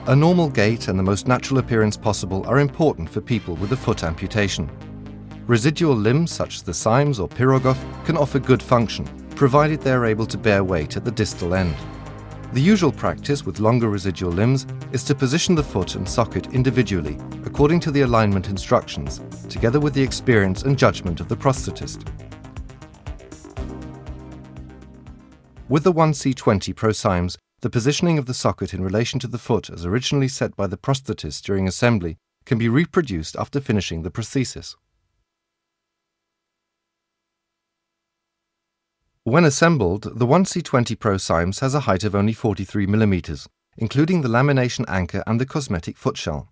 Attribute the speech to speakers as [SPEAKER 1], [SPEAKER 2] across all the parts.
[SPEAKER 1] A normal gait and the most natural appearance possible are important for people with a foot amputation. Residual limbs such as the Symes or Pirogov can offer good function, provided they are able to bear weight at the distal end. The usual practice with longer residual limbs is to position the foot and socket individually according to the alignment instructions, together with the experience and judgment of the prosthetist. With the 1C20 ProSymes, the positioning of the socket in relation to the foot as originally set by the prosthetist during assembly can be reproduced after finishing the prosthesis. When assembled, the 1C20 ProSymes has a height of only 43 mm, including the lamination anchor and the cosmetic footshell.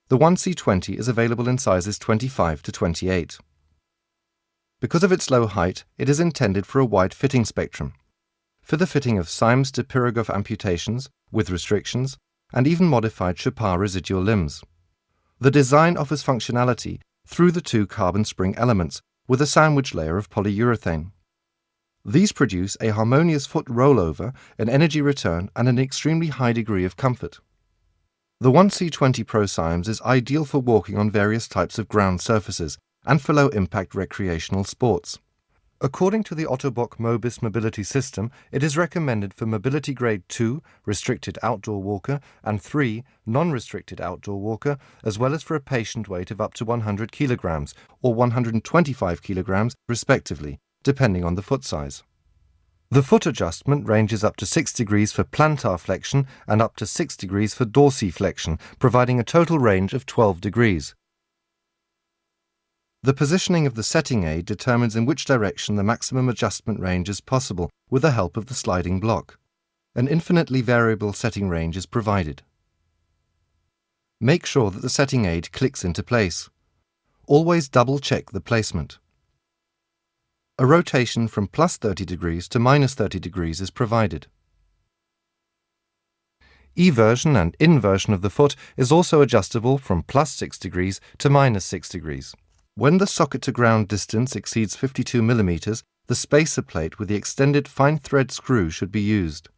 [SPEAKER 1] The 1C20 is available in sizes 25 to 28. Because of its low height, it is intended for a wide fitting spectrum, for the fitting of Symes to Pirogov amputations, with restrictions, and even modified Chopard residual limbs. The design offers functionality through the two carbon spring elements with a sandwich layer of polyurethane. These produce a harmonious foot rollover, an energy return, and an extremely high degree of comfort. The 1C20 ProSymes is ideal for walking on various types of ground surfaces and for low-impact recreational sports. According to the Ottobock Mobis mobility system, it is recommended for mobility grade 2, restricted outdoor walker, and 3, non-restricted outdoor walker, as well as for a patient weight of up to 100 kg or 125 kg respectively, depending on the foot size. The foot adjustment ranges up to 6 degrees for plantar flexion and up to 6 degrees for dorsiflexion, providing a total range of 12 degrees. The positioning of the setting aid determines in which direction the maximum adjustment range is possible with the help of the sliding block. An infinitely variable setting range is provided. Make sure that the setting aid clicks into place. Always double-check the placement. A rotation from plus 30 degrees to minus 30 degrees is provided. Eversion and inversion of the foot is also adjustable from plus 6 degrees to minus 6 degrees. When the socket-to-ground distance exceeds 52 mm, the spacer plate with the extended fine thread screw should be used.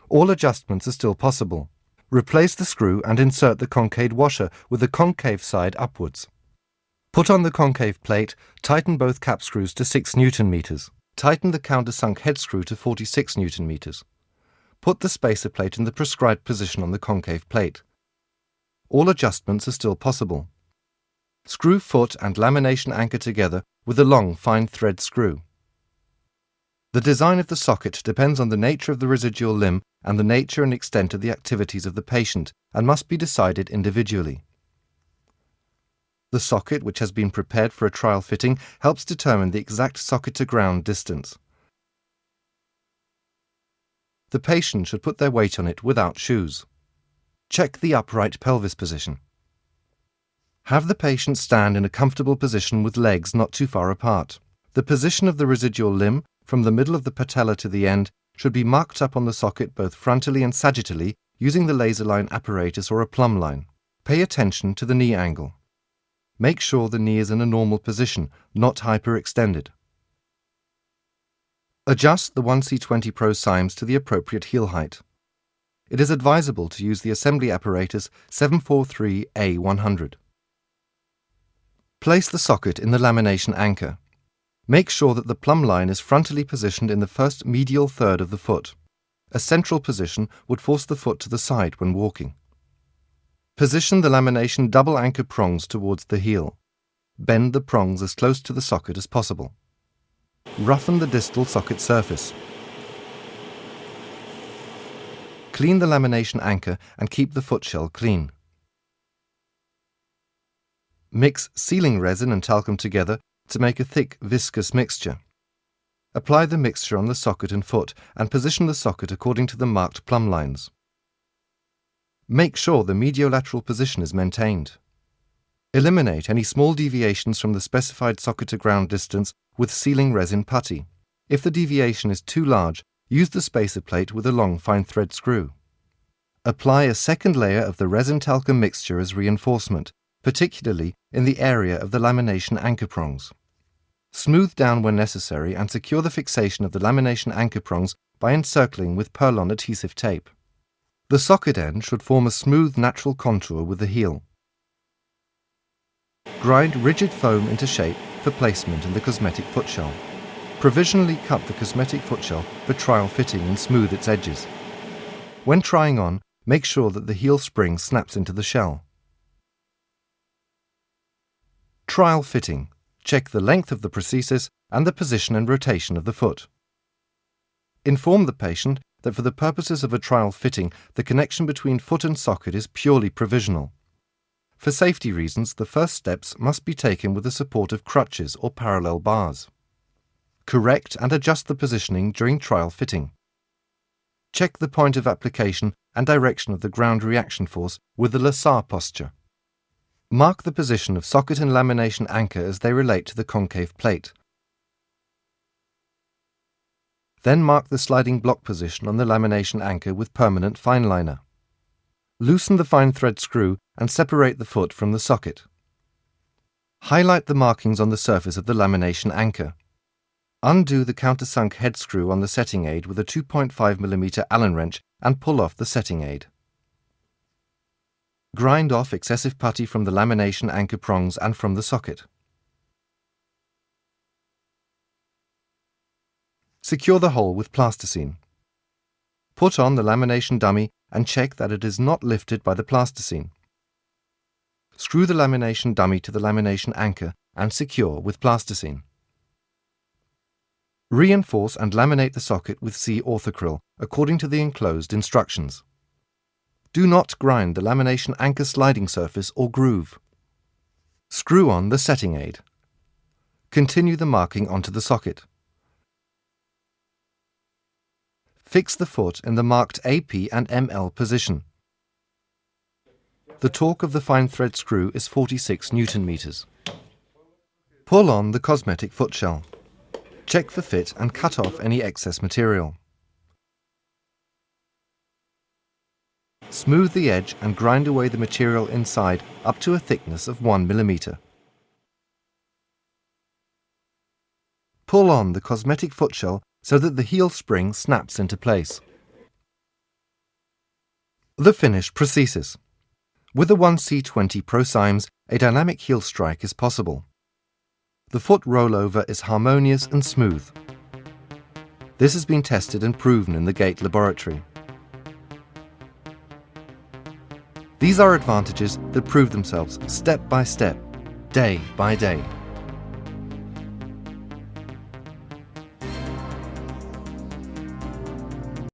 [SPEAKER 1] All adjustments are still possible. Replace the screw and insert the concave washer with the concave side upwards. Put on the concave plate, tighten both cap screws to 6 Nm. Tighten the countersunk head screw to 46 Nm. Put the spacer plate in the prescribed position on the concave plate. All adjustments are still possible. Screw foot and lamination anchor together with a long fine thread screw. The design of the socket depends on the nature of the residual limb and the nature and extent of the activities of the patient and must be decided individually. The socket, which has been prepared for a trial fitting, helps determine the exact socket-to-ground distance. The patient should put their weight on it without shoes. Check the upright pelvis position. Have the patient stand in a comfortable position with legs not too far apart. The position of the residual limb, from the middle of the patella to the end, should be marked up on the socket both frontally and sagittally using the laser line apparatus or a plumb line. Pay attention to the knee angle. Make sure the knee is in a normal position, not hyperextended. Adjust the 1C20 ProSymes to the appropriate heel height. It is advisable to use the assembly apparatus 743A100. Place the socket in the lamination anchor. Make sure that the plumb line is frontally positioned in the first medial third of the foot. A central position would force the foot to the side when walking. Position the lamination double anchor prongs towards the heel. Bend the prongs as close to the socket as possible. Roughen the distal socket surface. Clean the lamination anchor and keep the footshell clean. Mix sealing resin and talcum together to make a thick, viscous mixture. Apply the mixture on the socket and foot and position the socket according to the marked plumb lines. Make sure the mediolateral position is maintained. Eliminate any small deviations from the specified socket-to-ground distance with sealing resin putty. If the deviation is too large, use the spacer plate with a long fine thread screw. Apply a second layer of the resin talcum mixture as reinforcement, particularly in the area of the lamination anchor prongs. Smooth down when necessary and secure the fixation of the lamination anchor prongs by encircling with Perlon adhesive tape. The socket end should form a smooth natural contour with the heel. Grind rigid foam into shape for placement in the cosmetic footshell. Provisionally cut the cosmetic footshell for trial fitting and smooth its edges. When trying on, make sure that the heel spring snaps into the shell. Trial fitting. Check the length of the prosthesis and the position and rotation of the foot. Inform the patient that for the purposes of a trial fitting, the connection between foot and socket is purely provisional. For safety reasons, the first steps must be taken with the support of crutches or parallel bars. Correct and adjust the positioning during trial fitting. Check the point of application and direction of the ground reaction force with the Lassar posture. Mark the position of socket and lamination anchor as they relate to the concave plate. Then mark the sliding block position on the lamination anchor with permanent fine liner. Loosen the fine thread screw and separate the foot from the socket. Highlight the markings on the surface of the lamination anchor. Undo the countersunk head screw on the setting aid with a 2.5 mm Allen wrench and pull off the setting aid. Grind off excessive putty from the lamination anchor prongs and from the socket. Secure the hole with plasticine. Put on the lamination dummy and check that it is not lifted by the plasticine. Screw the lamination dummy to the lamination anchor and secure with plasticine. Reinforce and laminate the socket with C orthocryl according to the enclosed instructions. Do not grind the lamination anchor sliding surface or groove. Screw on the setting aid. Continue the marking onto the socket. Fix the foot in the marked AP and ML position. The torque of the fine thread screw is 46 Nm. Pull on the cosmetic footshell. Check for fit and cut off any excess material. Smooth the edge and grind away the material inside up to a thickness of 1 mm. Pull on the cosmetic footshell so that the heel spring snaps into place. The finished prosthesis. With the 1C20 ProSymes, a dynamic heel strike is possible. The foot rollover is harmonious and smooth. This has been tested and proven in the Gate laboratory. These are advantages that prove themselves step by step, day by day.